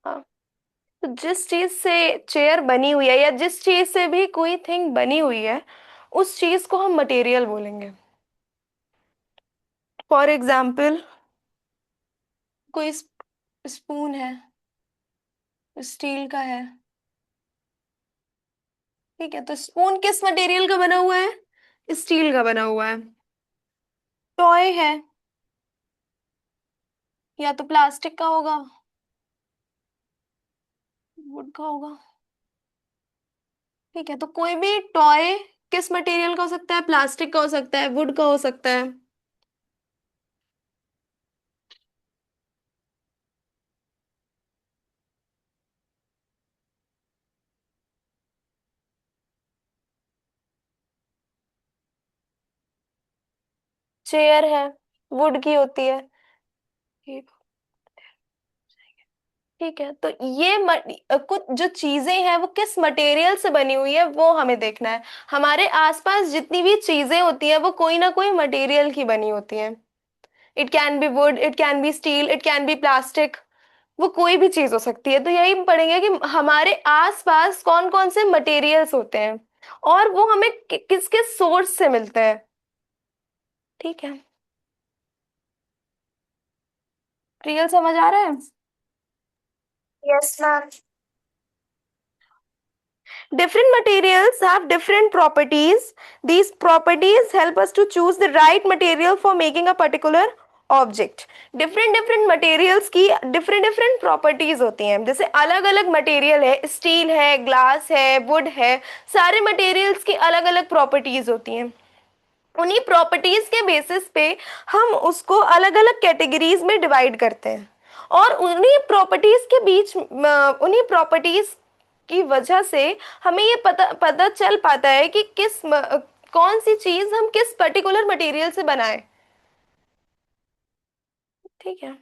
हाँ, तो जिस चीज से चेयर बनी हुई है या जिस चीज से भी कोई थिंग बनी हुई है, उस चीज को हम मटेरियल बोलेंगे। फॉर एग्जाम्पल, कोई स्पून है, स्टील का है। ठीक है, तो स्पून किस मटेरियल का बना हुआ है? स्टील का बना हुआ है। टॉय है, या तो प्लास्टिक का होगा, वुड का होगा। ठीक है, तो कोई भी टॉय किस मटेरियल का हो सकता है? प्लास्टिक का हो सकता है, वुड का हो सकता है। चेयर है, वुड की होती है। ठीक ठीक है, तो ये कुछ जो चीजें हैं वो किस मटेरियल से बनी हुई है वो हमें देखना है। हमारे आसपास जितनी भी चीजें होती हैं वो कोई ना कोई मटेरियल की बनी होती हैं। It can be would, it can be steel, it can be plastic. वो कोई भी चीज हो सकती है। तो यही हम पढ़ेंगे कि हमारे आसपास कौन कौन से मटेरियल्स होते हैं और वो हमें किस किस सोर्स से मिलते हैं। ठीक है, रियल समझ आ रहा है? Yes ma'am. Different materials have different properties. These properties help us to choose the right material for making a particular object. Different different materials की डिफरेंट डिफरेंट प्रॉपर्टीज होती हैं। जैसे अलग अलग मटेरियल है, स्टील है, ग्लास है, वुड है, सारे मटेरियल्स की अलग अलग प्रॉपर्टीज होती हैं। उन्हीं प्रॉपर्टीज के बेसिस पे हम उसको अलग अलग कैटेगरीज में डिवाइड करते हैं। और उन्हीं प्रॉपर्टीज के बीच उन्हीं प्रॉपर्टीज की वजह से हमें ये पता पता चल पाता है कि कौन सी चीज हम किस पर्टिकुलर मटेरियल से बनाए। ठीक है।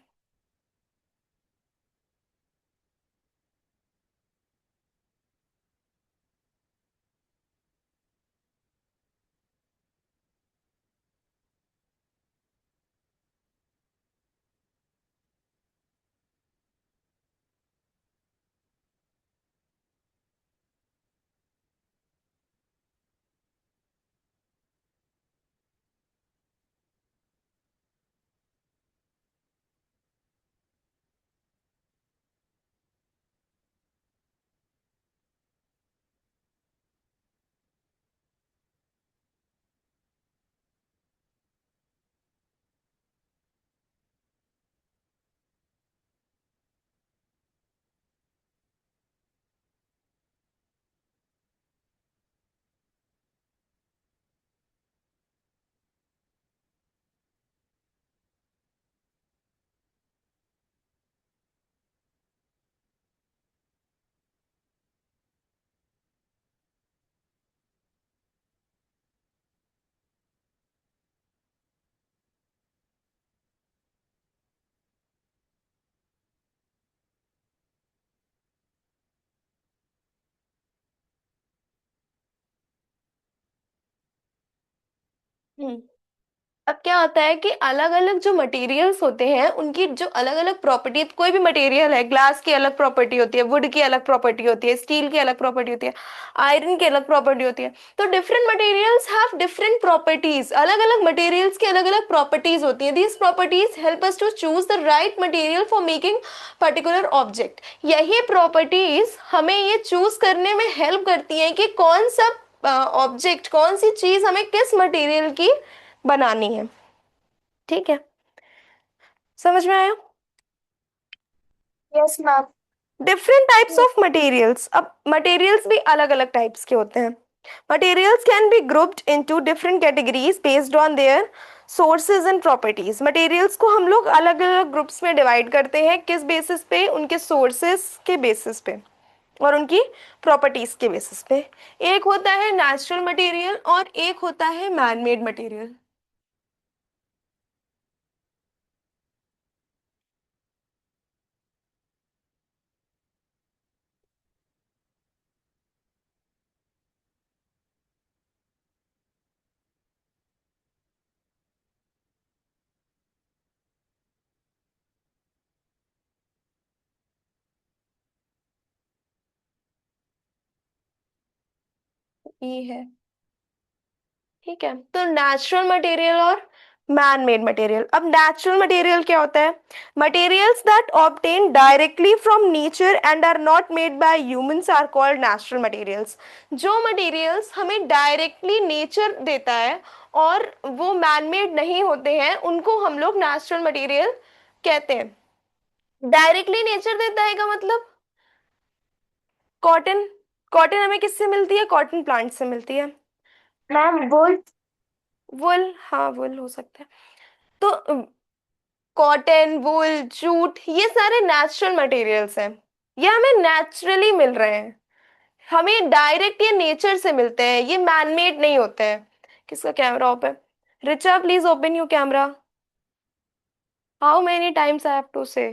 हम्म। अब क्या होता है कि अलग अलग जो मटेरियल्स होते हैं उनकी जो अलग अलग प्रॉपर्टी, कोई भी मटेरियल है, ग्लास की अलग प्रॉपर्टी होती है, वुड की अलग प्रॉपर्टी होती है, स्टील की अलग प्रॉपर्टी होती है, आयरन की अलग प्रॉपर्टी होती है। तो different materials have different properties. अलग अलग मटेरियल्स की अलग अलग प्रॉपर्टीज होती हैं। These properties help us to choose the right material for making particular object. यही प्रॉपर्टीज हमें ये चूज करने में हेल्प करती हैं कि कौन सा ऑब्जेक्ट, कौन सी चीज हमें किस मटेरियल की बनानी है। ठीक है, समझ में आया? Yes ma'am. Different types of materials. अब मटेरियल्स भी अलग अलग टाइप्स के होते हैं। Materials can be grouped into different categories based on their sources and properties. Materials को हम लोग अलग अलग ग्रुप्स में डिवाइड करते हैं। किस बेसिस पे? उनके सोर्सेस के बेसिस पे और उनकी प्रॉपर्टीज के बेसिस पे। एक होता है नेचुरल मटेरियल और एक होता है मैन मेड मटेरियल। ये है। ठीक है, तो नेचुरल मटेरियल और मैन मेड मटेरियल। अब नेचुरल मटेरियल क्या होता है? Materials that obtain directly from nature and are not made by humans are called natural materials. जो मटेरियल्स हमें डायरेक्टली नेचर देता है और वो मैन मेड नहीं होते हैं, उनको हम लोग नेचुरल मटेरियल कहते हैं। डायरेक्टली नेचर देता है का मतलब कॉटन। कॉटन हमें किससे मिलती है? कॉटन प्लांट से मिलती है। Ma'am would. वुल, हाँ वुल हो सकता है। तो कॉटन, वूल, जूट, ये सारे नेचुरल मटेरियल्स हैं। ये हमें नेचुरली मिल रहे हैं, हमें डायरेक्ट ये नेचर से मिलते हैं, ये मैनमेड नहीं होते हैं। किसका कैमरा ऑफ है? Richa please open your camera. How many times I have to say?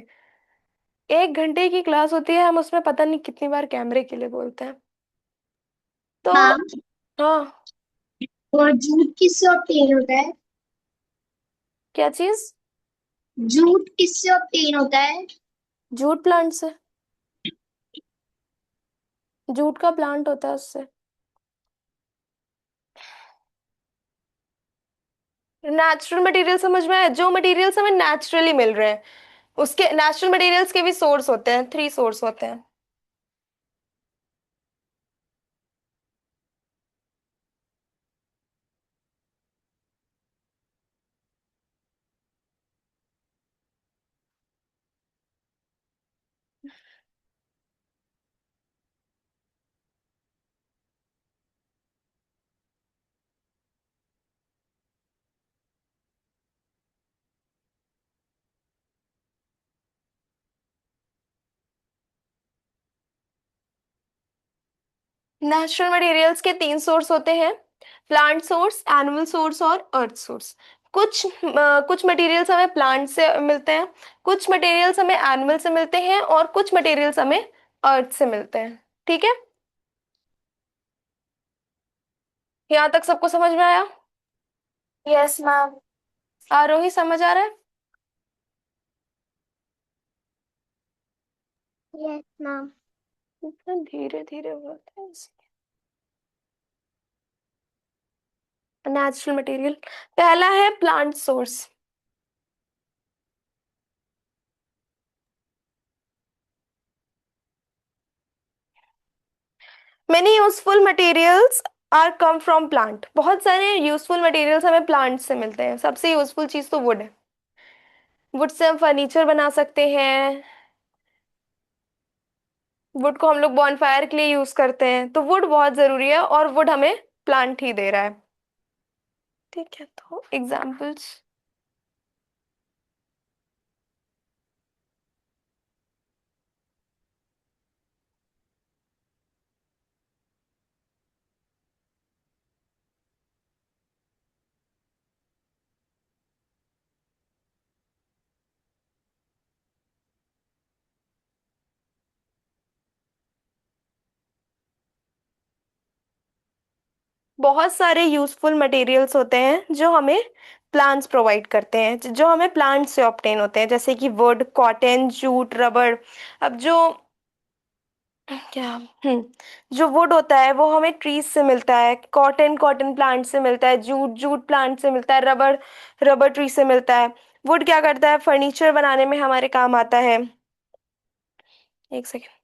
1 घंटे की क्लास होती है, हम उसमें पता नहीं कितनी बार कैमरे के लिए बोलते हैं। तो मैम हाँ। और जूट किससे ऑब्टेन होता है? क्या चीज? जूट किससे ऑब्टेन होता है? जूट प्लांट से। जूट का प्लांट होता है उससे। नेचुरल मटेरियल समझ में आया? जो मटेरियल्स हमें नेचुरली मिल रहे हैं, उसके नेचुरल मटेरियल्स के भी सोर्स होते हैं, 3 सोर्स होते हैं। नेचुरल मटेरियल्स के 3 सोर्स होते हैं, प्लांट सोर्स, एनिमल सोर्स और अर्थ सोर्स। कुछ मटेरियल्स हमें प्लांट से मिलते हैं, कुछ मटेरियल्स हमें एनिमल से मिलते हैं और कुछ मटेरियल्स हमें अर्थ से मिलते हैं। ठीक है, यहाँ तक सबको समझ में आया? Yes ma'am. आरोही समझ आ रहा है? Yes ma'am. इतना धीरे धीरे बोलते हैं। नेचुरल मटेरियल, पहला है plant source. Many useful materials are come from plant. बहुत सारे यूजफुल मटेरियल्स हमें प्लांट से मिलते हैं। सबसे यूजफुल चीज तो वुड है। वुड से हम फर्नीचर बना सकते हैं। वुड को हम लोग बॉनफायर के लिए यूज करते हैं, तो वुड बहुत जरूरी है और वुड हमें प्लांट ही दे रहा है। ठीक है, तो एग्जाम्पल्स। बहुत सारे यूजफुल मटेरियल्स होते हैं जो हमें प्लांट्स प्रोवाइड करते हैं, जो हमें प्लांट से ऑब्टेन होते हैं, जैसे कि वुड, कॉटन, जूट, रबड़। अब जो क्या जो वुड होता है वो हमें ट्रीज से मिलता है, कॉटन कॉटन प्लांट से मिलता है, जूट जूट प्लांट से मिलता है, रबड़ रबड़ ट्री से मिलता है। वुड क्या करता है? फर्नीचर बनाने में हमारे काम आता है। एक सेकेंड।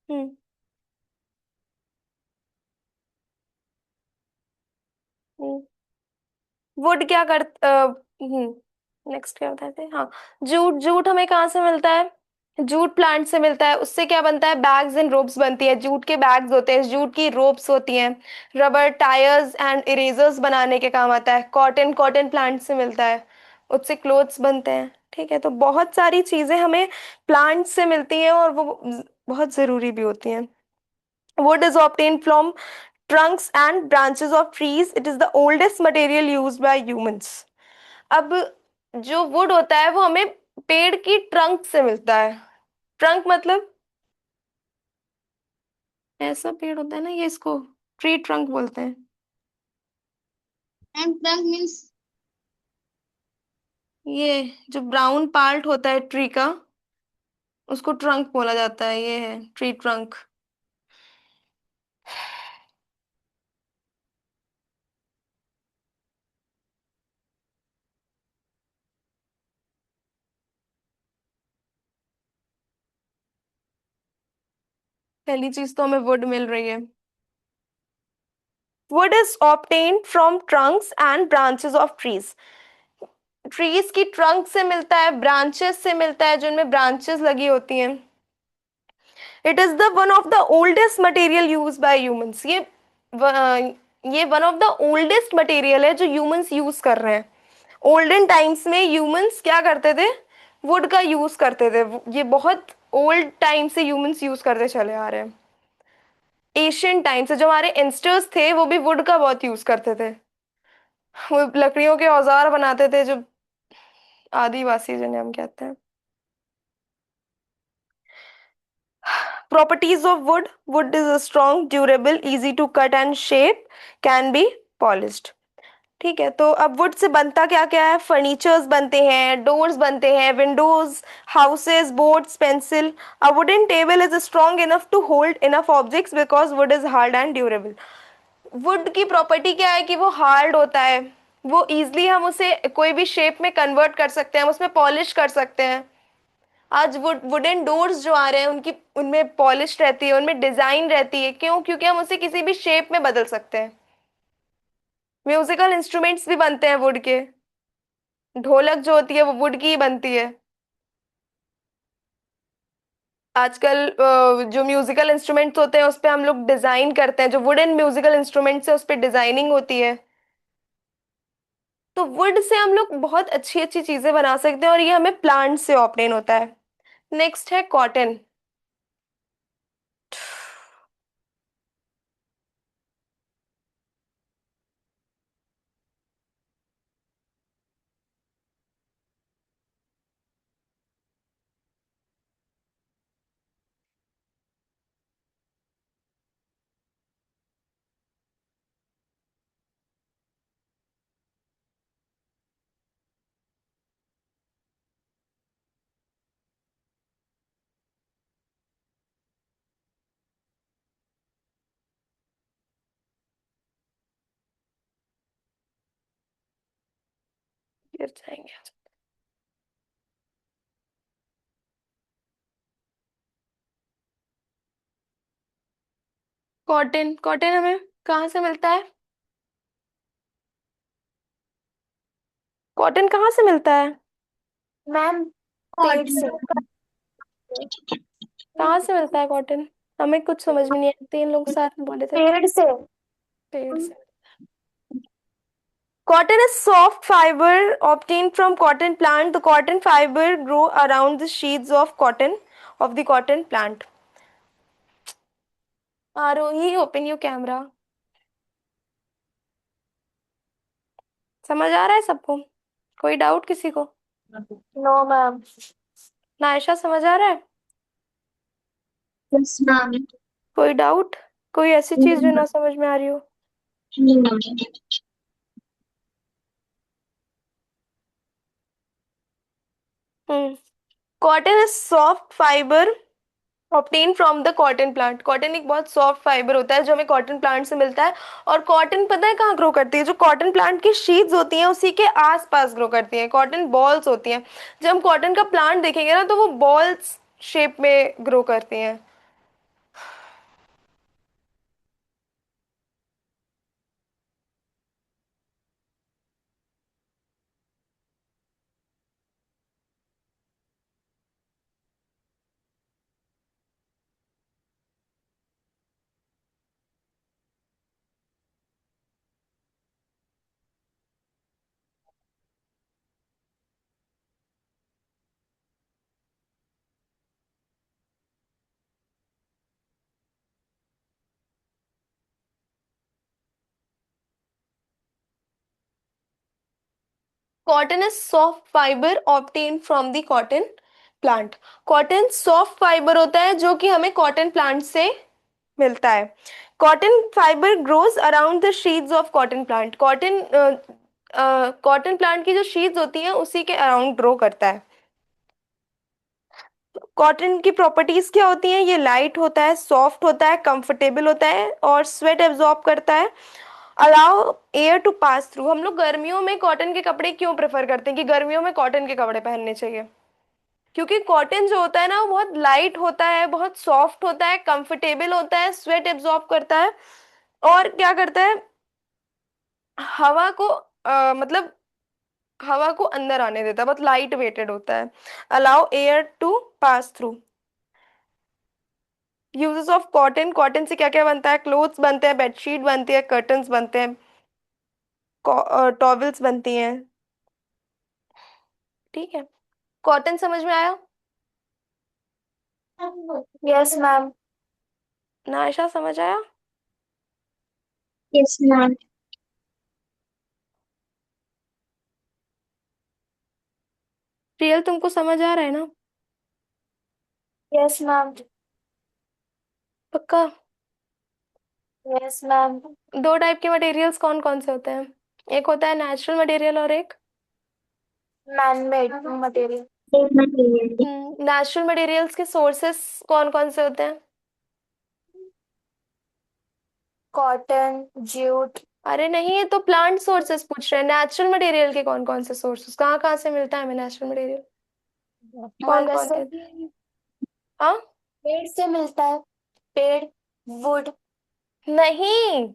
हम्म वुड क्या कर नेक्स्ट क्या बताते हैं? हाँ, जूट। जूट हमें कहाँ से मिलता है? जूट प्लांट से मिलता है। उससे क्या बनता है? बैग्स एंड रोप्स बनती है। जूट के बैग्स होते हैं, जूट की रोप्स होती हैं। रबर टायर्स एंड इरेजर्स बनाने के काम आता है। कॉटन कॉटन प्लांट से मिलता है, उससे क्लोथ्स बनते हैं। ठीक है, तो बहुत सारी चीजें हमें प्लांट से मिलती हैं और वो बहुत जरूरी भी होती हैं। Would is obtain from trunks and branches of trees. It is the oldest material used by humans. अब जो वुड होता है वो हमें पेड़ की ट्रंक से मिलता है। ट्रंक मतलब ऐसा पेड़ होता है ना, ये इसको ट्री ट्रंक बोलते हैं। And trunk means? ये जो ब्राउन पार्ट होता है ट्री का, उसको ट्रंक बोला जाता है, ये है ट्री ट्रंक। पहली चीज तो हमें वुड मिल रही है। Would is obtained from Trunks and branches of trees. Trees की ट्रंक से मिलता है, ब्रांचेस से मिलता है, जिनमें ब्रांचेस लगी होती हैं। It is the one of the oldest material use by humans. ये one of the oldest material है जो ह्यूमंस यूज कर रहे हैं। ओल्डन टाइम्स में ह्यूमंस क्या करते थे? वुड का यूज करते थे। ये बहुत ओल्ड टाइम से ह्यूमंस यूज करते चले आ रहे हैं। एशियन टाइम से जो हमारे एंस्टर्स थे वो भी वुड का बहुत यूज करते थे। वो लकड़ियों के औजार बनाते थे, जो आदिवासी जिन्हें हम कहते हैं। Properties of wood. Wood is a strong, durable, easy to cut and shape, can be polished. ठीक है, तो अब वुड से बनता क्या क्या है? फर्नीचर्स बनते हैं, डोर्स बनते हैं, windows, houses, boards, pencil. A wooden table is strong enough to hold enough objects because wood is hard and durable. Wood की प्रॉपर्टी क्या है कि वो हार्ड होता है, वो इजिली हम उसे कोई भी शेप में कन्वर्ट कर सकते हैं, हम उसमें पॉलिश कर सकते हैं। आज वुडन डोर्स जो आ रहे हैं उनकी उनमें पॉलिश रहती है, उनमें डिजाइन रहती है। क्यों? क्योंकि हम उसे किसी भी शेप में बदल सकते हैं। म्यूजिकल इंस्ट्रूमेंट्स भी बनते हैं वुड के। ढोलक जो होती है वो वुड की ही बनती है। आजकल जो म्यूजिकल इंस्ट्रूमेंट्स होते हैं उस पे हम लोग डिजाइन करते हैं, जो वुडन म्यूजिकल इंस्ट्रूमेंट्स है उस पे डिजाइनिंग होती है। तो वुड से हम लोग बहुत अच्छी अच्छी चीजें बना सकते हैं, और ये हमें प्लांट से ऑब्टेन होता है। नेक्स्ट है कॉटन। गिर जाएंगे। कॉटन, कॉटन हमें कहाँ से मिलता है? कॉटन कहाँ से मिलता है? मैम पेड़ से। कॉटन कहाँ से मिलता है कॉटन? हमें कुछ समझ में नहीं आती, इन लोग साथ में बोले थे। पेड़ से। पेड़ से। Cotton is soft fiber obtained from cotton plant. The cotton fiber grow around the sheaths of cotton of the cotton plant. Aarohi, open your camera. समझ आ रहा है सबको? कोई डाउट किसी को? No ma'am. नायशा समझ आ रहा है? Yes ma'am. कोई डाउट? कोई ऐसी चीज जो ना समझ में आ रही हो? Hmm. Cotton is soft fibre obtain from the cotton plant. Cotton एक बहुत सॉफ्ट फाइबर होता है जो हमें कॉटन प्लांट से मिलता है। और कॉटन पता है कहाँ ग्रो करती है? जो कॉटन प्लांट की शीट्स होती हैं उसी के आसपास ग्रो करती हैं। कॉटन बॉल्स होती हैं। जब हम कॉटन का प्लांट देखेंगे ना तो वो बॉल्स शेप में ग्रो करती हैं। Cotton is soft fibre obtain from the cotton plant. Cotton soft fibre होता है जो कि हमें कॉटन प्लांट से मिलता है। Cotton fibre grows around the sheets of cotton plant. Cotton plant की जो शीट्स होती हैं उसी के अराउंड ग्रो करता है। कॉटन की प्रॉपर्टीज क्या होती हैं? ये लाइट होता है, सॉफ्ट होता है, कंफर्टेबल होता है और स्वेट एब्जॉर्ब करता है। Allow air to pass through. हम लोग गर्मियों में कॉटन के कपड़े क्यों प्रेफर करते हैं कि गर्मियों में कॉटन के कपड़े पहनने चाहिए? क्योंकि कॉटन जो होता है ना वो बहुत लाइट होता है, बहुत सॉफ्ट होता है, कंफर्टेबल होता है, स्वेट एब्जॉर्ब करता है और क्या करता है, हवा को मतलब हवा को अंदर आने देता है, बहुत लाइट वेटेड होता है। Allow air to pass through. Uses of cotton. Cotton से क्या क्या बनता है? क्लोथ्स बनते हैं, बेडशीट बनती है, कर्टन्स बनते हैं, टॉवल्स बनती हैं। ठीक है, कॉटन समझ में आया? Yes, ma'am. नायशा समझ आया? Yes, ma'am. रियल तुमको समझ आ रहा है ना? Yes, ma'am. पक्का? Yes, ma'am. दो टाइप के मटेरियल्स कौन कौन से होते हैं? एक होता है नेचुरल मटेरियल और एक Man-made material. नेचुरल मटेरियल्स के सोर्सेस कौन कौन से होते हैं? Cotton, jute. अरे नहीं, ये तो प्लांट सोर्सेस पूछ रहे हैं। नेचुरल मटेरियल के कौन कौन से सोर्सेस, कहाँ कहाँ से मिलता है हमें नेचुरल मटेरियल? कौन कौन वैसे है? भी हाँ? पेड़ से मिलता है। पेड़, वुड। नहीं,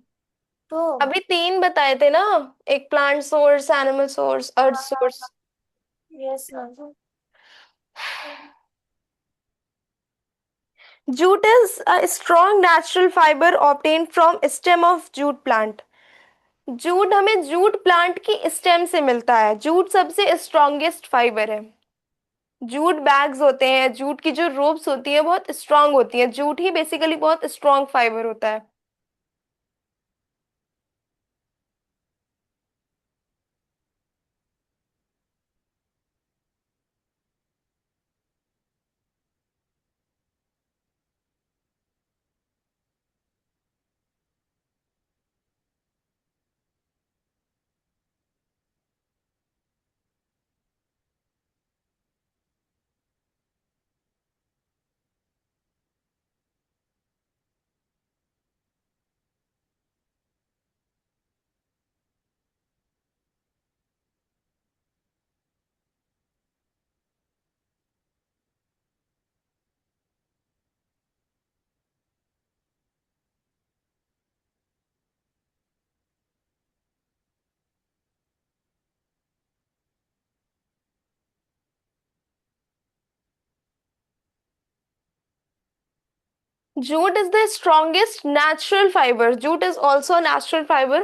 तो अभी तीन बताए थे ना। एक plant source, animal source, earth source. Yes ma'am. Jute is a strong natural fibre obtained from stem of jute plant. Jute हमें जूट प्लांट की स्टेम से मिलता है। जूट सबसे स्ट्रॉन्गेस्ट फाइबर है। जूट बैग्स होते हैं, जूट की जो रोप्स होती है बहुत स्ट्रांग होती है। जूट ही बेसिकली बहुत स्ट्रांग फाइबर होता है। Jute is the strongest natural fiber. Jute is also a natural fiber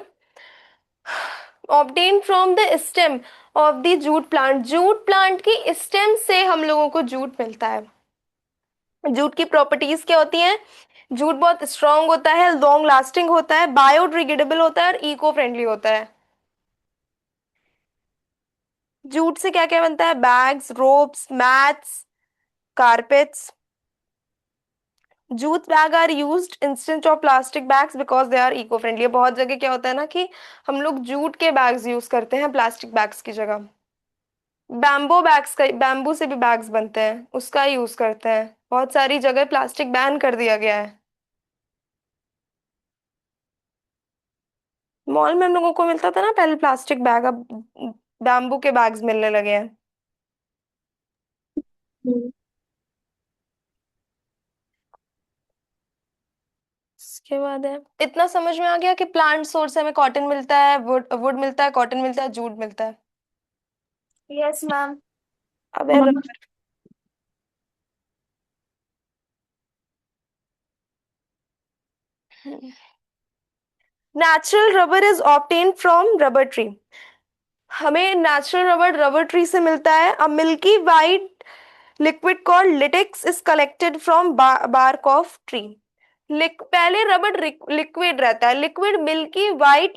obtained from the stem of the jute plant. Jute plant की स्टेम से हम लोगों को जूट मिलता है। जूट की प्रॉपर्टीज क्या होती हैं? जूट बहुत स्ट्रांग होता है, लॉन्ग लास्टिंग होता है, बायोडिग्रेडेबल होता है और इको फ्रेंडली होता है। जूट से क्या क्या बनता है? Bags, ropes, mats, carpets. Jute bag are used instead of plastic bags because they are eco friendly. बहुत जगह क्या होता है ना कि हम लोग जूट के बैग्स यूज करते हैं प्लास्टिक बैग्स की जगह। बैम्बो बैग्स का, बैम्बू से भी बैग्स बनते हैं, उसका यूज करते हैं। बहुत सारी जगह प्लास्टिक बैन कर दिया गया है। मॉल में हम लोगों को मिलता था ना पहले प्लास्टिक बैग, अब बैम्बू के बैग्स मिलने लगे हैं। इसके बाद है, इतना समझ में आ गया कि प्लांट सोर्स से हमें कॉटन मिलता है, वुड वुड मिलता है, कॉटन मिलता है, जूट मिलता है। Yes ma'am. अब है rubber. Natural rubber is obtain from rubber tree. हमें नेचुरल रबर रबर ट्री से मिलता है। A milky white liquid called latex is collected from bark of tree. पहले रबर लिक्विड रहता है, लिक्विड मिल्की वाइट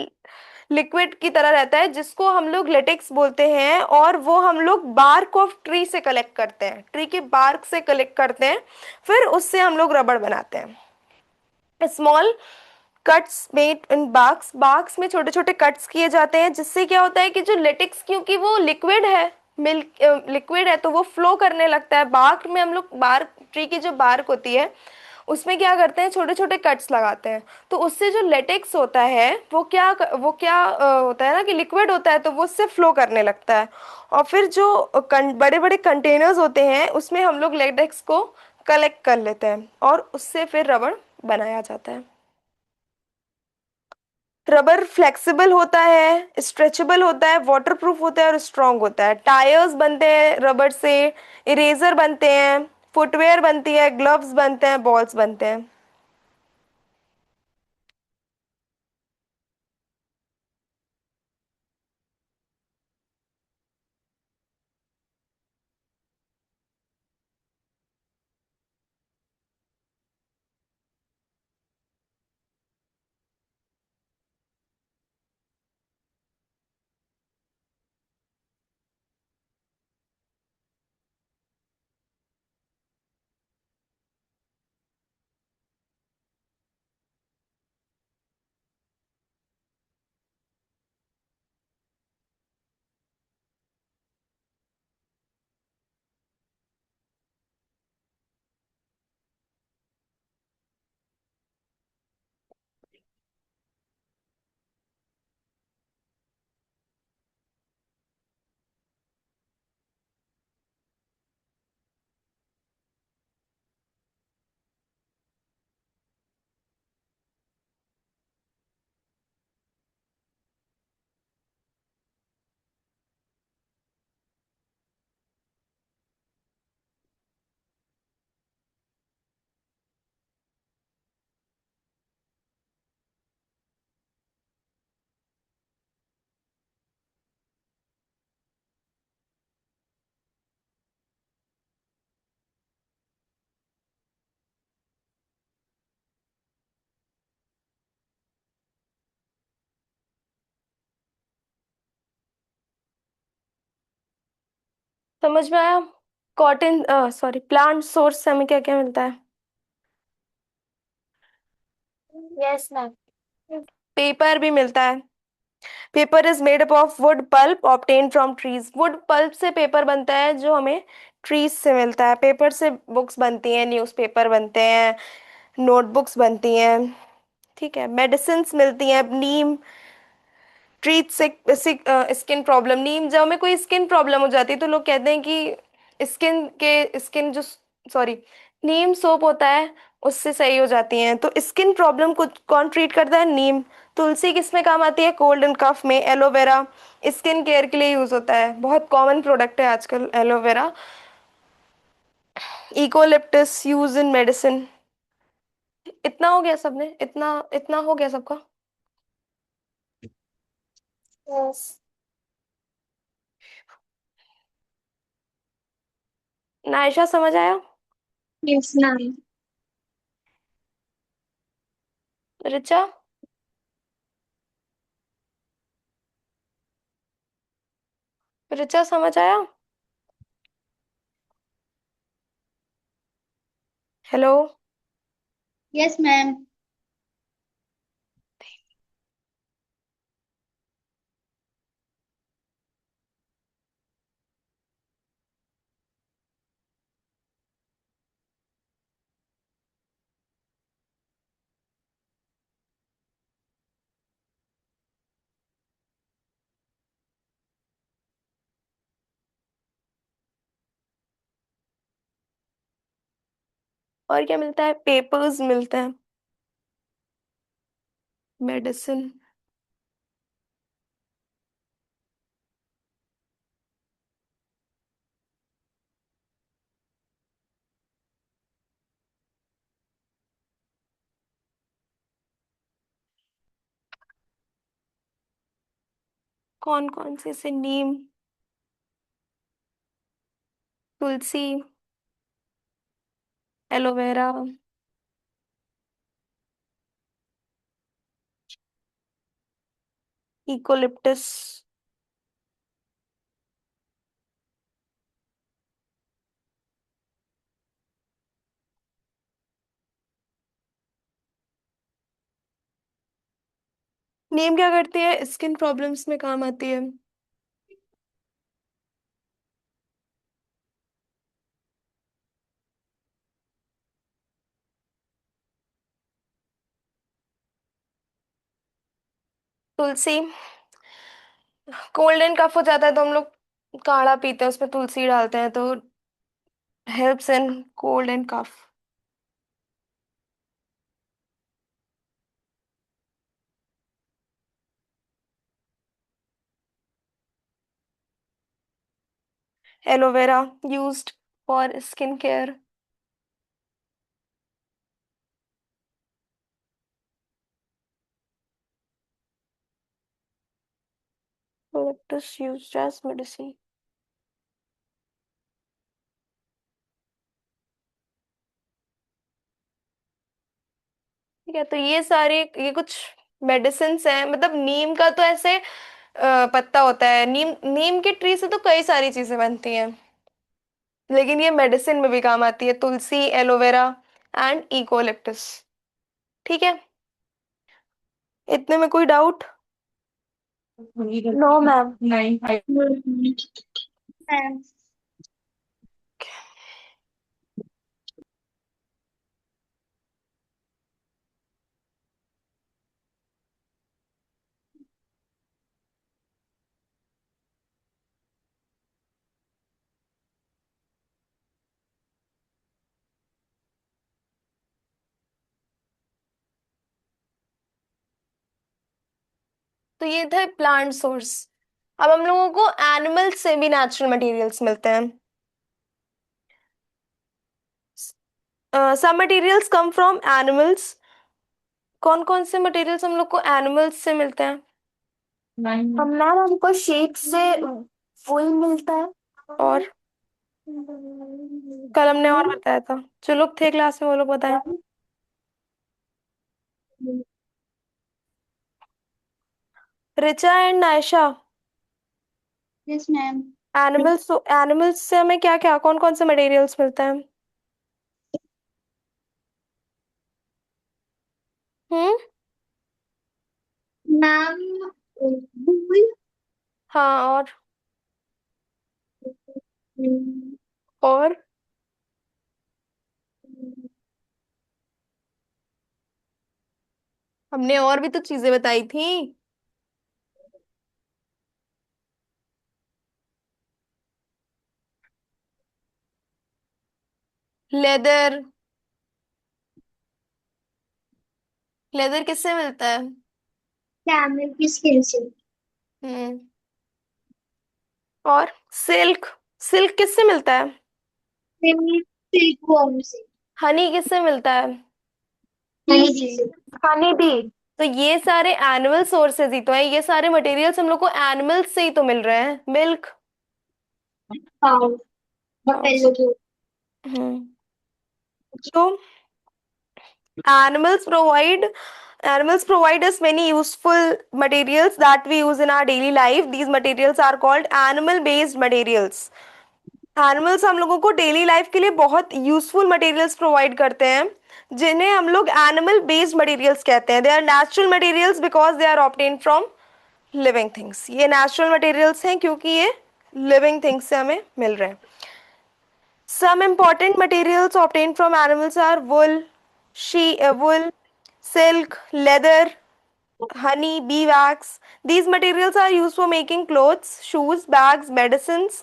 लिक्विड की तरह रहता है जिसको हम लोग लेटेक्स बोलते हैं, और वो हम लोग बार्क ऑफ ट्री से कलेक्ट करते हैं, ट्री के बार्क से कलेक्ट करते हैं, फिर उससे हम लोग रबड़ बनाते हैं। Small cuts made in box. Box में छोटे छोटे कट्स किए जाते हैं जिससे क्या होता है कि जो लेटेक्स, क्योंकि वो लिक्विड है, मिल्क लिक्विड है तो वो फ्लो करने लगता है। बार्क में हम लोग, बार्क ट्री की जो बार्क होती है उसमें क्या करते हैं, छोटे छोटे कट्स लगाते हैं, तो उससे जो लेटेक्स होता है वो क्या होता है ना कि लिक्विड होता है, तो वो उससे फ्लो करने लगता है। और फिर जो बड़े बड़े कंटेनर्स होते हैं उसमें हम लोग लेटेक्स को कलेक्ट कर लेते हैं और उससे फिर रबड़ बनाया जाता है। रबर फ्लेक्सिबल होता है, स्ट्रेचेबल होता है, वाटरप्रूफ होता है और स्ट्रांग होता है। टायर्स बनते हैं रबर से, इरेजर बनते हैं, फुटवेयर बनती है, ग्लव्स बनते हैं, बॉल्स बनते हैं। समझ में आया? कॉटन, सॉरी, प्लांट सोर्स से हमें क्या क्या मिलता है? Yes ma'am. पेपर भी मिलता है। Paper is made up of wood pulp obtain from trees. Wood pulp से पेपर बनता है जो हमें ट्रीज से मिलता है। पेपर से बुक्स बनती हैं, न्यूज़पेपर बनते हैं, नोटबुक्स बनती हैं। ठीक है, मेडिसिन्स मिलती हैं। नीम ट्रीट स्किन प्रॉब्लम। नीम, जब हमें कोई स्किन प्रॉब्लम हो जाती है तो लोग कहते हैं कि स्किन जो, सॉरी, नीम सोप होता है उससे सही हो जाती हैं। तो स्किन प्रॉब्लम को कौन ट्रीट करता है? नीम। तुलसी किस में काम आती है? कोल्ड एंड कफ में। एलोवेरा स्किन केयर के लिए यूज होता है, बहुत कॉमन प्रोडक्ट है आजकल aloe vera. Eucalyptus use in medicine. इतना हो गया सबने, इतना इतना हो गया सबका? यस। नायशा समझ आया? Yes ma'am. रिचा? रिचा समझ आया? हेलो? Yes ma'am. और क्या मिलता है? पेपर्स मिलते हैं, मेडिसिन। कौन कौन से नीम, तुलसी, एलोवेरा, इकोलिप्टस। नीम क्या करती है? स्किन प्रॉब्लम्स में काम आती है। तुलसी। कोल्ड एंड कफ हो जाता है तो हम लोग काढ़ा पीते हैं, उसमें तुलसी डालते हैं तो helps in cold and cough. Aloe vera used for skin care. Eucalyptus used as medicine। ठीक है, तो ये सारे ये कुछ मेडिसिन हैं। मतलब नीम का तो ऐसे पत्ता होता है, नीम नीम के ट्री से तो कई सारी चीजें बनती हैं, लेकिन ये मेडिसिन में भी काम आती है, तुलसी, एलोवेरा एंड इकोलिप्टस। ठीक है, इतने में कोई डाउट? No ma'am. नहीं मैम। तो ये था प्लांट सोर्स। अब हम लोगों को एनिमल से भी नेचुरल मटेरियल्स मिलते हैं। some materials come from animals। कौन कौन से मटेरियल्स हम लोग को एनिमल्स से मिलते हैं? हम मैम हमको शीप से वुल मिलता है। और कल हमने और बताया था, जो लोग थे क्लास में वो लोग बताएं। Richa and Naisha, yes ma'am. Animals से हमें क्या क्या कौन कौन से मटेरियल्स मिलते हैं? हम्म। मैम वुल। हाँ, और हमने और भी तो चीजें बताई थी। लेदर। लेदर किससे मिलता है? कैमल की स्किन से। हम्म। और सिल्क, सिल्क किससे मिलता है? सिल्क वॉर्म से। हनी किससे मिलता है? हनी से। हनी भी। तो ये सारे एनिमल सोर्सेज ही तो है, ये सारे मटेरियल्स हम लोग को एनिमल्स से ही तो मिल रहे हैं। मिल्क। हाँ बफेलो को। हम्म। तो animals provide animals provide us many useful materials that we use in our daily life. These materials are called animal based materials। Animals हम लोगों को डेली लाइफ के लिए बहुत यूजफुल मटेरियल्स प्रोवाइड करते हैं, जिन्हें हम लोग एनिमल बेस्ड मटेरियल्स कहते हैं। They are natural materials because they are obtain from living things. ये नेचुरल मटेरियल्स हैं क्योंकि ये लिविंग थिंग्स से हमें मिल रहे हैं। Some important materials obtained from animals are wool, silk, leather, honey, beeswax. These materials are used for making clothes, shoes, bags, medicines,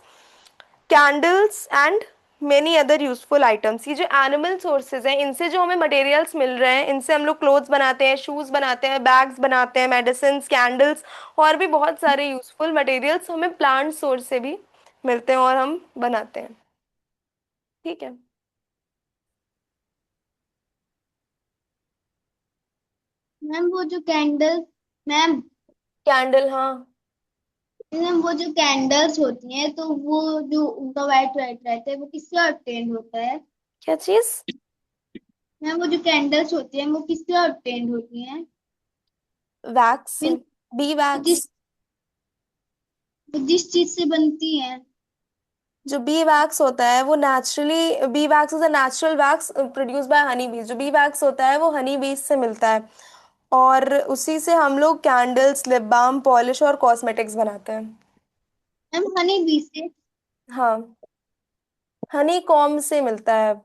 candles and many other useful items। ये जो animal sources हैं, इनसे जो हमें मटेरियल्स मिल रहे हैं, इनसे हम लोग क्लोथ्स बनाते हैं, शूज बनाते हैं, बैग्स बनाते हैं, मेडिसिन, कैंडल्स और भी बहुत सारे यूजफुल मटेरियल्स हमें प्लांट सोर्स से भी मिलते हैं और हम बनाते हैं। ठीक है। मैम वो जो कैंडल। मैम। कैंडल, हाँ। मैम वो जो कैंडल्स होती हैं तो वो जो उनका वाइट वाइट रहता है वो किससे ऑब्टेन होता है। क्या चीज? मैम वो जो कैंडल्स होती हैं वो किससे ऑब्टेन होती हैं। वैक्स से। मीन बी वो वैक्स। वो जिस चीज से बनती हैं। जो बी वैक्स होता है वो naturally, B wax is a natural wax produce by Honey बीज। जो बी वैक्स होता है वो हनी बीज से मिलता है, और उसी से हम लोग कैंडल्स, लिप बाम, पॉलिश और कॉस्मेटिक्स बनाते हैं। मैम हनी बी से। हाँ, हनी कॉम्ब से मिलता है।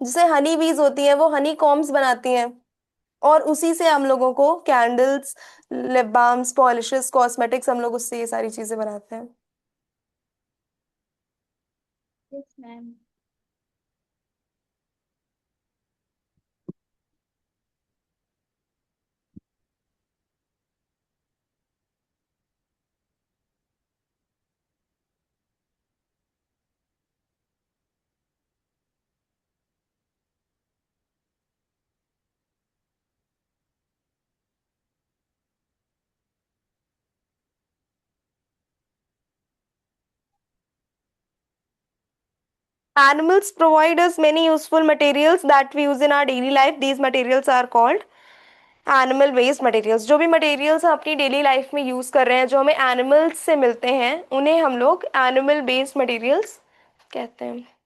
जिसे हनी बीज होती हैं वो हनी कॉम्ब्स बनाती हैं। और उसी से हम लोगों को candles, lip balms, polishes, cosmetics, हम लोग उससे ये सारी चीजें बनाते हैं। Yes ma'am. Animals provide us many useful materials that we use in our daily life. These materials are called animal waste materials. जो भी मटेरियल्स हम अपनी डेली लाइफ में यूज कर रहे हैं, जो हमें एनिमल्स से मिलते हैं, उन्हें हम लोग एनिमल बेस्ड मटेरियल्स कहते हैं।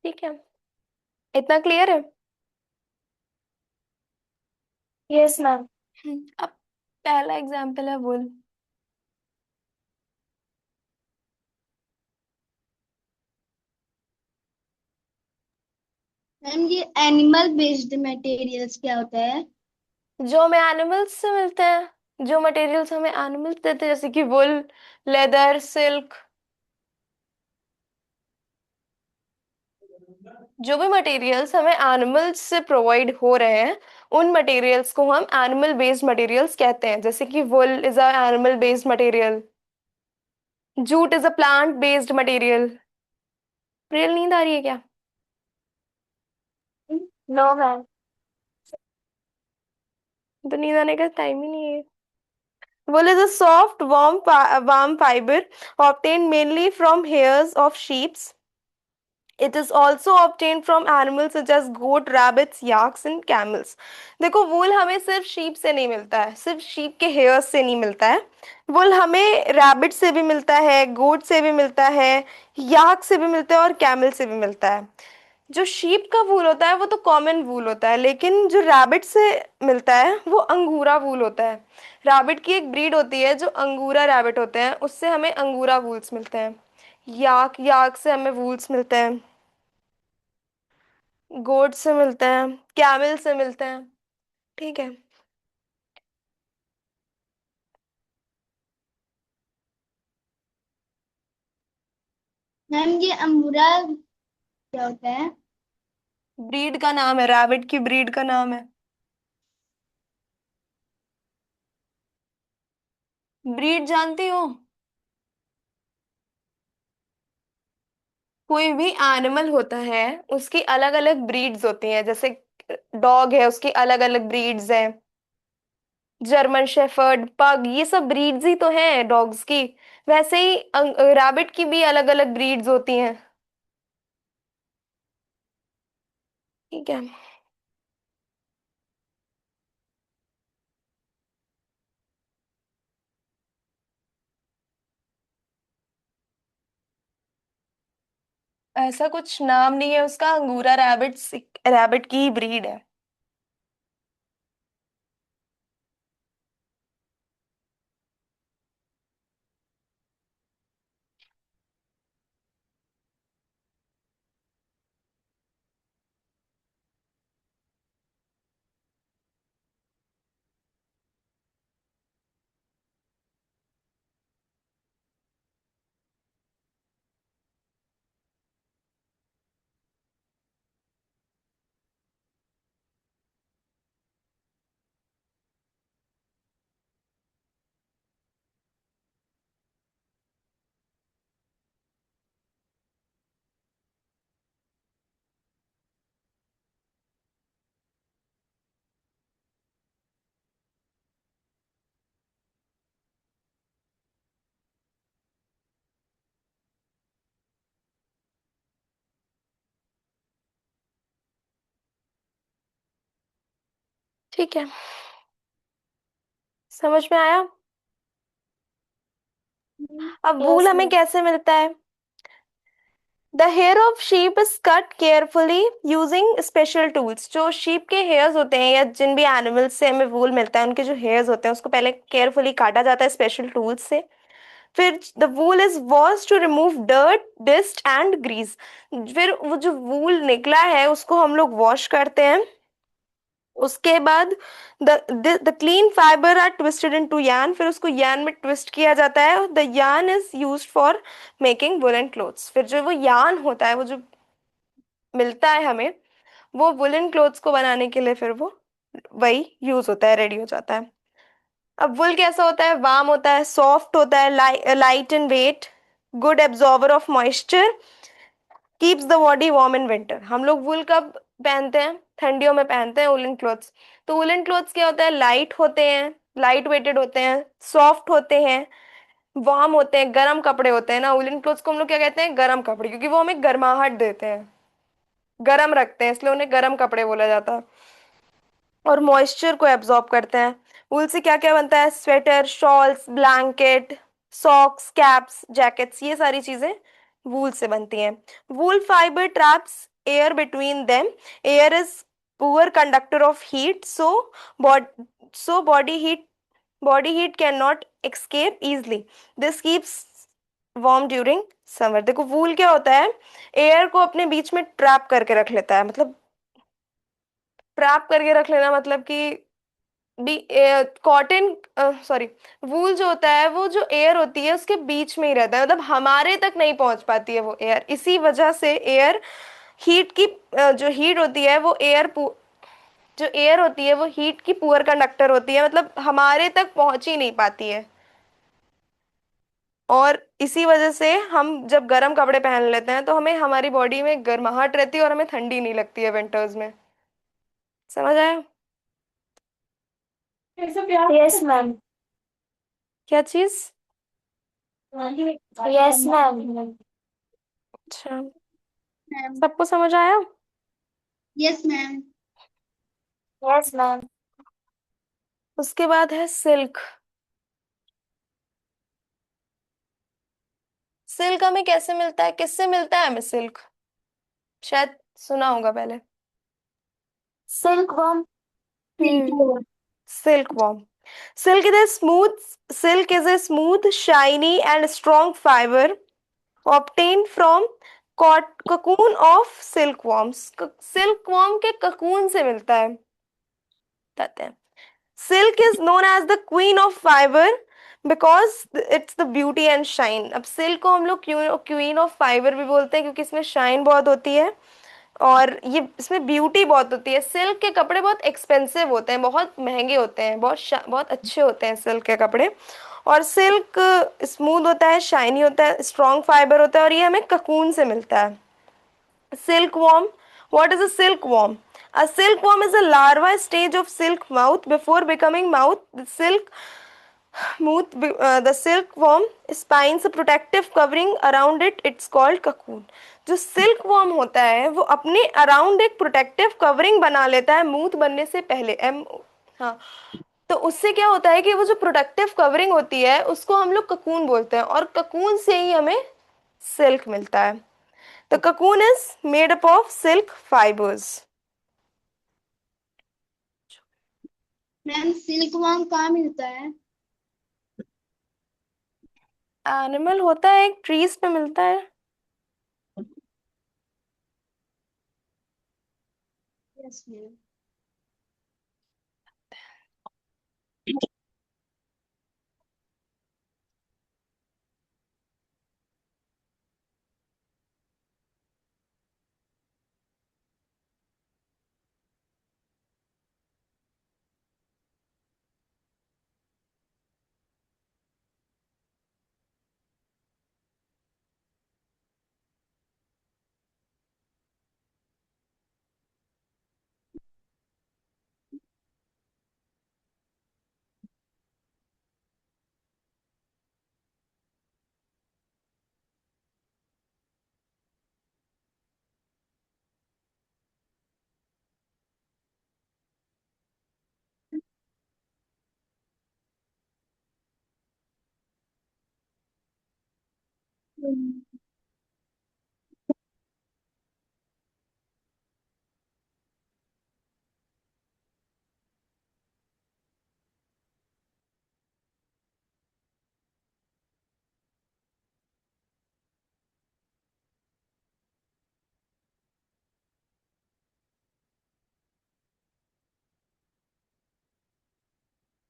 ठीक है, इतना क्लियर है? Yes ma'am. अब पहला एग्जाम्पल है वुल। मैम ये एनिमल बेस्ड मटेरियल्स क्या होता है? जो हमें एनिमल्स से मिलते हैं, जो मटेरियल्स हमें एनिमल्स देते हैं, जैसे कि वुल, लेदर, सिल्क। जो भी मटेरियल्स हमें एनिमल्स से प्रोवाइड हो रहे हैं, उन मटेरियल्स को हम एनिमल बेस्ड मटेरियल्स कहते हैं। जैसे कि wool is a animal based material, jute is a plant based material. Real नींद आ रही है क्या? No ma'am. तो नींद आने का टाइम ही नहीं है। Wool is a soft, warm fiber obtained mainly from hairs of sheep. It is also obtained from animals such as goat, rabbits, yaks and camels. देखो, वूल हमें सिर्फ शीप से नहीं मिलता है, सिर्फ शीप के हेयर्स से नहीं मिलता है। वूल हमें रैबिट से भी मिलता है, गोट से भी मिलता है, याक से भी मिलता है और कैमल से भी मिलता है। जो शीप का वूल होता है वो तो कॉमन वूल होता है, लेकिन जो रैबिट से मिलता है वो अंगूरा वूल होता है। रैबिट की एक ब्रीड होती है जो अंगूरा रैबिट होते हैं, उससे हमें अंगूरा वूल्स मिलते हैं। याक याक से हमें वूल्स मिलते हैं, गोट से मिलते हैं, कैमल से मिलते हैं। ठीक है। मैम ये अम्बुरा क्या होता है? ब्रीड का नाम है, रैबिट की ब्रीड का नाम है। ब्रीड जानती हो? कोई भी एनिमल होता है, उसकी अलग अलग ब्रीड्स होती हैं। जैसे डॉग है, उसकी अलग अलग ब्रीड्स हैं। जर्मन शेफर्ड, पग, ये सब ब्रीड्स ही तो हैं डॉग्स की। वैसे ही रैबिट की भी अलग अलग ब्रीड्स होती हैं। ठीक है। ऐसा कुछ नाम नहीं है उसका, अंगूरा रैबिट, रैबिट की ही ब्रीड है। ठीक है, समझ में आया। अब वूल यस हमें मैम। कैसे मिलता है? The hair of sheep is cut carefully using special tools. जो शीप के हेयर्स होते हैं या जिन भी एनिमल्स से हमें वूल मिलता है, उनके जो हेयर्स होते हैं उसको पहले केयरफुली काटा जाता है स्पेशल टूल्स से। फिर the wool is wash to remove dirt, dust and grease. फिर वो जो वूल निकला है उसको हम लोग वॉश करते हैं। उसके बाद the the clean fibre are twisted into yarn. फिर उसको यार्न में ट्विस्ट किया जाता है। The yarn is used for making woollen clothes. फिर जो वो यार्न होता है, वो जो मिलता है हमें, वो वुलन क्लोथ्स को बनाने के लिए फिर वो वही यूज होता है, रेडी हो जाता है। अब वुल कैसा होता है? वार्म होता है, सॉफ्ट होता है, light in weight, good absorber of moisture, keeps the body warm in winter. हम लोग वुल कब पहनते हैं? ठंडियों में पहनते हैं वुलन क्लोथ्स। तो वुलन क्लोथ्स क्या होता है? लाइट होते हैं, लाइट वेटेड होते हैं, सॉफ्ट होते हैं, वार्म होते हैं, गर्म कपड़े होते हैं ना। वुलन क्लोथ्स को हम लोग क्या कहते हैं? गर्म कपड़े, क्योंकि वो हमें गर्माहट देते हैं, गर्म रखते हैं, इसलिए उन्हें गर्म कपड़े बोला जाता है। और मॉइस्चर को एब्जॉर्ब करते हैं। वूल से क्या क्या बनता है? Sweater, shawls, blanket, socks, caps, jackets, ये सारी चीजें वूल से बनती हैं। Wool fibre traps air between them. Air is poor conductor of heat, but so body heat can not escape easily. This keeps warm during summer. देखो wool क्या होता है? एयर को अपने बीच में ट्रैप करके रख लेता है। मतलब ट्रैप करके रख लेना मतलब कि बी कॉटन, सॉरी, वूल जो होता है वो जो एयर होती है उसके बीच में ही रहता है, मतलब हमारे तक नहीं पहुंच पाती है वो एयर। इसी वजह से एयर हीट की जो हीट होती है वो जो एयर होती है वो हीट की पुअर कंडक्टर होती है, मतलब हमारे तक पहुंच ही नहीं पाती है। और इसी वजह से हम जब गर्म कपड़े पहन लेते हैं तो हमें हमारी बॉडी में गर्माहट रहती है और हमें ठंडी नहीं लगती है विंटर्स में। समझ आया? Yes ma'am. क्या चीज? Yes ma'am. अच्छा, मैम। सबको समझ आया? Yes ma'am. Yes ma'am. उसके बाद है सिल्क। सिल्क हमें कैसे मिलता है? किससे मिलता है हमें सिल्क? शायद सुना होगा पहले। Silk worm. Hmm, silk worm. Silk is a smooth silk is a smooth, shiny and strong fibre obtained from cocoon of silkworms। Silk worm के ककून से मिलता है, कहते हैं। Silk is known as the queen of fibre because its the beauty and shine. अब silk को हम लोग क्वीन ऑफ फाइबर भी बोलते हैं क्योंकि इसमें शाइन बहुत होती है और ये इसमें ब्यूटी बहुत होती है। सिल्क के कपड़े बहुत एक्सपेंसिव होते हैं, बहुत महंगे होते हैं, बहुत अच्छे होते हैं सिल्क के कपड़े। और सिल्क स्मूथ होता है, शाइनी होता है, स्ट्रॉन्ग फाइबर होता है, और ये हमें ककून से मिलता है। Silkworm. What is a silkworm? A silkworm is a larva stage of silk mouth. Before becoming mouth, the silkworm spines a protective covering around it. It's called cocoon. जो silkworm होता है वो अपने अराउंड एक protective covering बना लेता है मूथ बनने से पहले। हाँ, तो उससे क्या होता है कि वो जो प्रोटेक्टिव कवरिंग होती है उसको हम लोग ककून बोलते हैं, और ककून से ही हमें सिल्क मिलता है। The cocoon is made up of silk fibers. Ma'am silk worm कहाँ मिलता है? एनिमल होता है, एक ट्रीज पे मिलता है। Yes ma'am.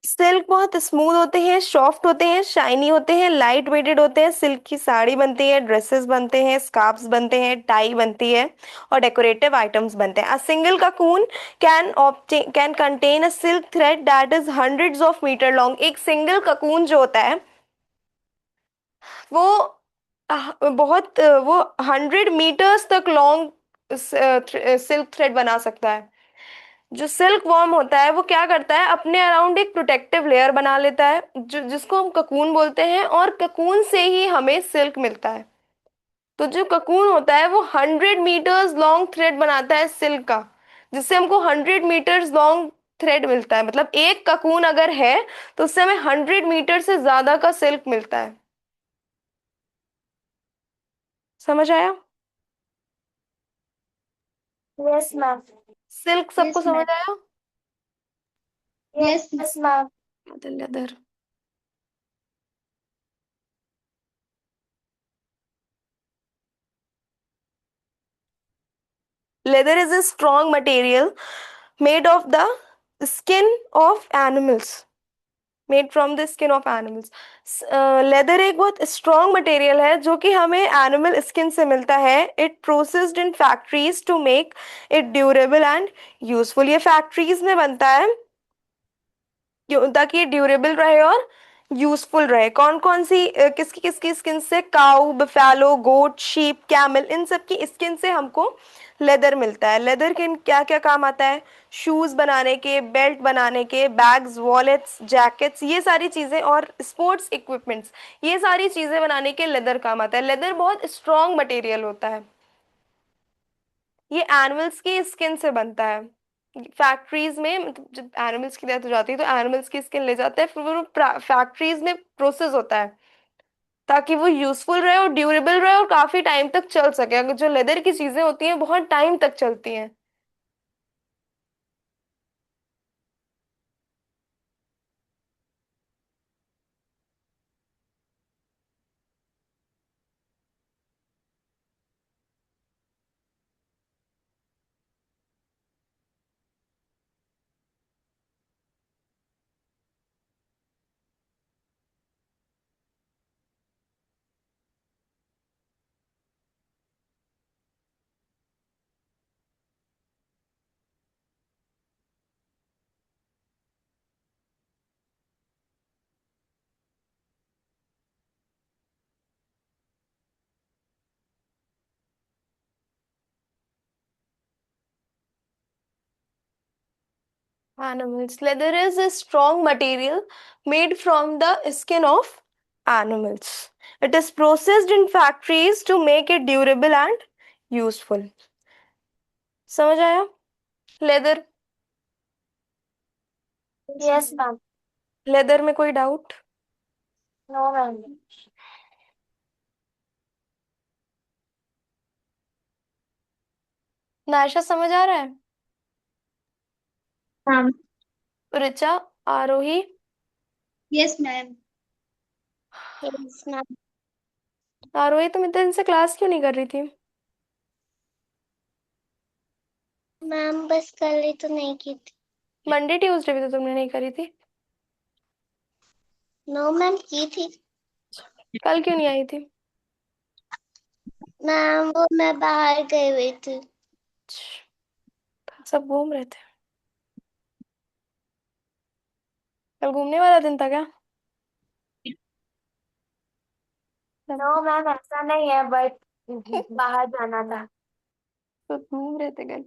सिल्क बहुत स्मूथ होते हैं, सॉफ्ट होते हैं, शाइनी होते हैं, लाइट वेटेड होते हैं। सिल्क की साड़ी बनती है, ड्रेसेस बनते हैं, स्कार्फ्स बनते हैं, टाई बनती है और डेकोरेटिव आइटम्स बनते हैं। A single cocoon can contain a silk thread that is hundreds of metre long. एक सिंगल ककून जो होता है वो वो 100 मीटर्स तक लॉन्ग सिल्क थ्रेड बना सकता है। जो सिल्क वॉर्म होता है वो क्या करता है, अपने अराउंड एक प्रोटेक्टिव लेयर बना लेता है जो जिसको हम ककून बोलते हैं, और ककून से ही हमें सिल्क मिलता है। तो जो ककून होता है वो 100 मीटर्स लॉन्ग थ्रेड बनाता है सिल्क का, जिससे हमको 100 मीटर्स लॉन्ग थ्रेड मिलता है। मतलब एक ककून अगर है तो उससे हमें 100 मीटर से ज्यादा का सिल्क मिलता है। समझ आया? Yes ma'am. सिल्क सबको यस समझ मैम। आया? Yes. Yes ma'am. Leather. Leather is a strong material made of the skin of animals. Made from the skin of animals. Leather एक बहुत स्ट्रॉन्ग मटेरियल है जो कि हमें एनिमल स्किन से मिलता है। It processed in factories to make it durable and useful. ये फैक्ट्रीज में बनता है ताकि ये ड्यूरेबल रहे और यूजफुल रहे। कौन कौन सी किसकी किसकी स्किन से? काऊ, बफेलो, गोट, शीप, कैमल, इन सब की स्किन से हमको लेदर मिलता है। लेदर के क्या क्या काम आता है? शूज बनाने के, बेल्ट बनाने के, बैग्स, वॉलेट्स, जैकेट्स, ये सारी चीजें, और स्पोर्ट्स इक्विपमेंट्स, ये सारी चीजें बनाने के लेदर काम आता है। लेदर बहुत स्ट्रॉन्ग मटेरियल होता है। ये एनिमल्स की स्किन से बनता है। फैक्ट्रीज में मतलब जब एनिमल्स की डेथ हो जाती है तो एनिमल्स की स्किन ले जाते हैं, फिर वो फैक्ट्रीज में प्रोसेस होता है ताकि वो यूजफुल रहे और ड्यूरेबल रहे और काफी टाइम तक चल सके। अगर जो लेदर की चीजें होती हैं बहुत टाइम तक चलती हैं। Animals. Leather is a strong material made from the skin of animals. It is processed in factories to make it durable and useful. समझ आया? लेदर। Yes ma'am. लेदर में कोई डाउट? No ma'am. नायशा समझ आ रहा है? Ma'am. Richa, Arohi, yes ma'am. Yes ma'am. Arohi तुम इतने दिन से क्लास क्यों नहीं कर रही थी? मैम बस कल ही तो नहीं की थी। मंडे ट्यूसडे भी तो तुमने नहीं करी थी। नो मैम की थी। कल क्यों नहीं आई थी? मैम वो मैं बाहर गई हुई थी। सब घूम रहे थे। कल घूमने वाला दिन था क्या? नो मैम ऐसा नहीं है बट बाहर जाना था। तो घूम रहे थे कल।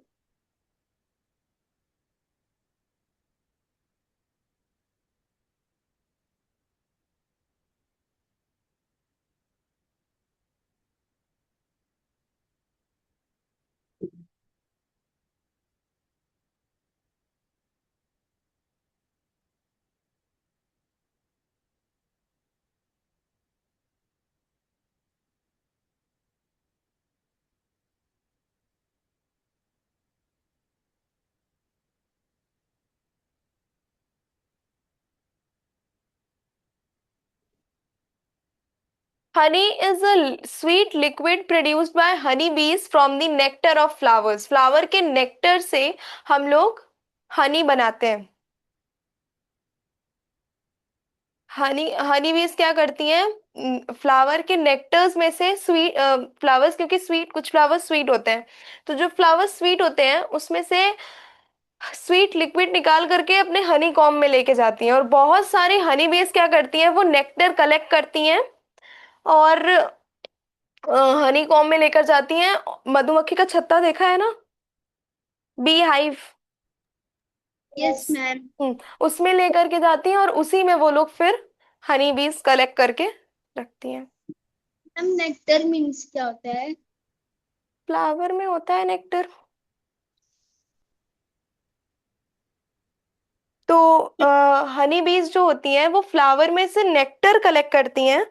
Honey is a sweet liquid produced by honey bees from the nectar of flowers. Flower के नेक्टर से हम लोग हनी बनाते हैं। हनी हनी बीज क्या करती हैं? फ्लावर के नेक्टर्स में से स्वीट फ्लावर्स, क्योंकि स्वीट कुछ फ्लावर्स स्वीट होते हैं, तो जो फ्लावर्स स्वीट होते हैं उसमें से स्वीट लिक्विड निकाल करके अपने हनी कॉम्ब में लेके जाती हैं। और बहुत सारी हनी बीज क्या करती हैं, वो नेक्टर कलेक्ट करती हैं और हनी कॉम्ब में लेकर जाती हैं। मधुमक्खी का छत्ता देखा है ना, बी हाइव। Yes ma'am. उसमें लेकर के जाती हैं और उसी में वो लोग फिर हनी बीज कलेक्ट करके रखती हैं। मैम नेक्टर मीन्स क्या होता है? फ्लावर में होता है नेक्टर। तो हनी बीज जो होती हैं वो फ्लावर में से नेक्टर कलेक्ट करती हैं।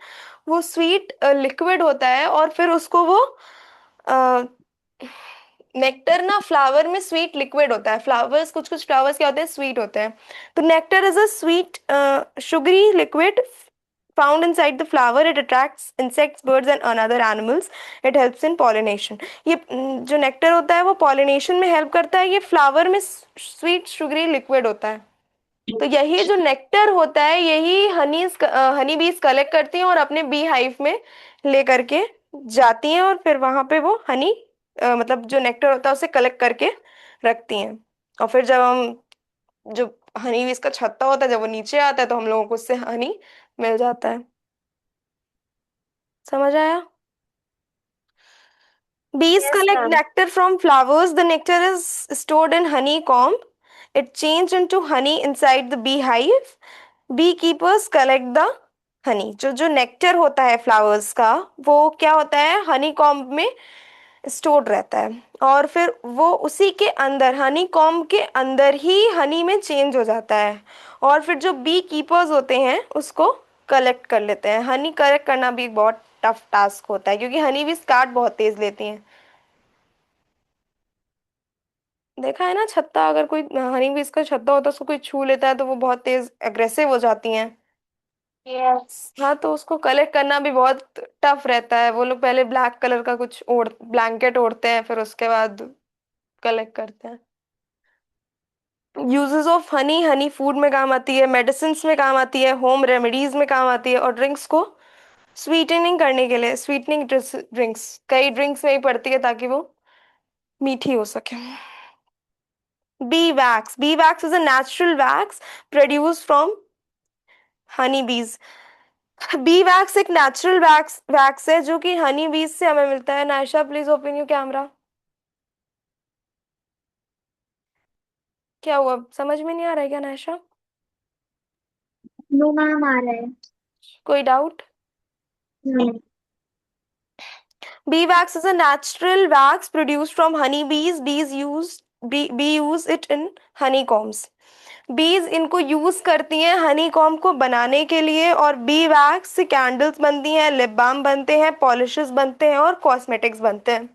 वो स्वीट लिक्विड होता है और फिर उसको वो नेक्टर ना, फ्लावर में स्वीट लिक्विड होता है। फ्लावर्स, कुछ कुछ फ्लावर्स क्या होते हैं, स्वीट होते हैं। तो nectar is a sweet sugary liquid found inside the flower. It attracts insects, birds and other animals. It helps in pollination. ये जो नेक्टर होता है वो पॉलिनेशन में हेल्प करता है। ये फ्लावर में स्वीट शुगरी लिक्विड होता है। तो यही जो नेक्टर होता है यही हनी बीज कलेक्ट करती हैं और अपने बी हाइव में ले करके जाती हैं और फिर वहां पे वो हनी मतलब जो नेक्टर होता है उसे कलेक्ट करके रखती हैं। और फिर जब हम जो हनी बीज का छत्ता होता है जब वो नीचे आता है तो हम लोगों को उससे हनी मिल जाता है। समझ आया? Bees yes collect ma'am. nectar from flowers. The nectar is stored in honeycomb. It changed into honey inside the beehive. Beekeepers collect the honey. जो जो नेक्टर होता है फ्लावर्स का वो क्या होता है, हनी कॉम्ब में स्टोर्ड रहता है और फिर वो उसी के अंदर हनी कॉम्ब के अंदर ही हनी में चेंज हो जाता है। और फिर जो बी कीपर्स होते हैं उसको कलेक्ट कर लेते हैं। हनी कलेक्ट करना भी एक बहुत टफ टास्क होता है क्योंकि हनी भी स्टार्ट बहुत तेज लेती हैं। देखा है ना, छत्ता अगर कोई हनी भी इसका छत्ता होता है उसको कोई छू लेता है तो वो बहुत तेज एग्रेसिव हो जाती हैं। यस। हाँ, तो उसको कलेक्ट करना भी बहुत टफ रहता है। वो लोग पहले ब्लैक कलर का कुछ ओढ़ ब्लैंकेट ओढ़ते हैं फिर उसके बाद कलेक्ट करते हैं। Uses of honey, Honey food में काम आती है, मेडिसिन में काम आती है, होम रेमेडीज में काम आती है और ड्रिंक्स को स्वीटनिंग करने के लिए, स्वीटनिंग ड्रिंक्स कई ड्रिंक्स में ही पड़ती है ताकि वो मीठी हो सके। Beeswax. Beeswax is a natural wax produced from Honey बीज। बी वैक्स एक नेचुरल वैक्स है जो कि हनी बीज से हमें मिलता है। Naisha please open your camera. क्या हुआ, समझ में नहीं आ रहा है क्या नायशा? नो मैम आ रहा है। कोई डाउट? नहीं। Bee wax is a natural wax produced from honey bees. Bee use it in honeycombs. बीज इनको यूज करती हैं हनी कॉम्ब को बनाने के लिए और बी वैक्स से कैंडल्स बनती हैं, लिप बाम बनते हैं, पॉलिशेस बनते हैं और कॉस्मेटिक्स बनते हैं।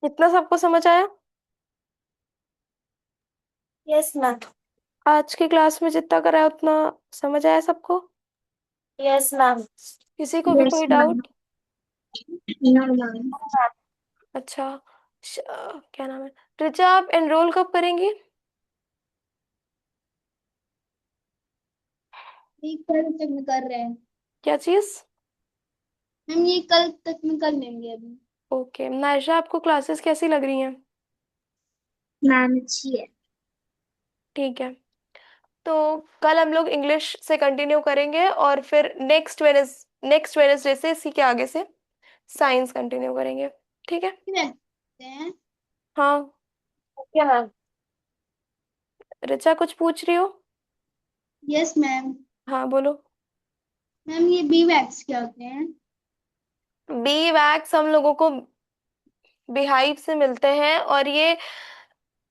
इतना सबको समझ आया? Yes, ma'am. आज की क्लास में जितना कराया उतना समझ आया सबको? Yes, ma'am. किसी को भी Yes, कोई ma'am. डाउट? No, ma'am. अच्छा, क्या नाम है, ऋचा आप एनरोल कब करेंगी? ये कल तक में कर रहे हैं क्या चीज? मैम, ये कल तक में कर लेंगे अभी। ओके नायशा, आपको क्लासेस कैसी लग रही हैं? मैम अच्छी है। ठीक है, तो कल हम लोग इंग्लिश से कंटिन्यू करेंगे और फिर नेक्स्ट वेडनेसडे से इसी के आगे से साइंस कंटिन्यू करेंगे। ठीक है? रखते हैं। हाँ, Okay, ma'am. ऋचा कुछ पूछ रही हो? Yes ma'am. हाँ बोलो। मैम ये बी वैक्स क्या होते हैं? बी वैक्स हम लोगों को बीहाइव से मिलते हैं, और ये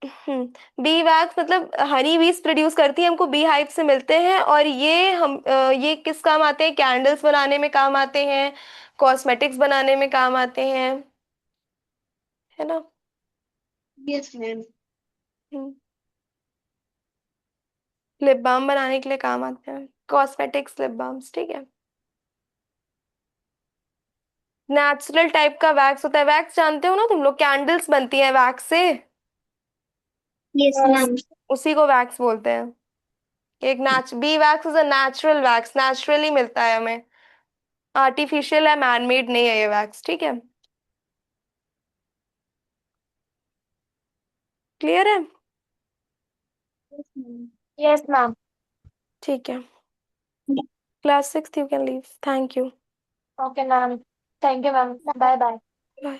बी वैक्स मतलब हनी बीज प्रोड्यूस करती है, हमको बी हाइव से मिलते हैं, और ये किस काम आते हैं? कैंडल्स बनाने में काम आते हैं, कॉस्मेटिक्स बनाने में काम आते हैं, है ना? Yes ma'am. लिप बाम बनाने के लिए काम आते हैं, कॉस्मेटिक्स लिप बाम्स। ठीक है? नेचुरल टाइप का वैक्स होता है, वैक्स जानते हो ना तुम लोग, कैंडल्स बनती हैं वैक्स से, यस Yes. मैम। उसी को वैक्स बोलते हैं। एक B wax is a natural wax, naturally मिलता है हमें, आर्टिफिशियल है, मैनमेड नहीं है ये वैक्स। ठीक है? क्लियर है? Yes ma'am. Yes, ma'am. ठीक है, class 6 you can leave, thank you, Okay, ma'am. Thank you, ma'am. Bye bye. Bye.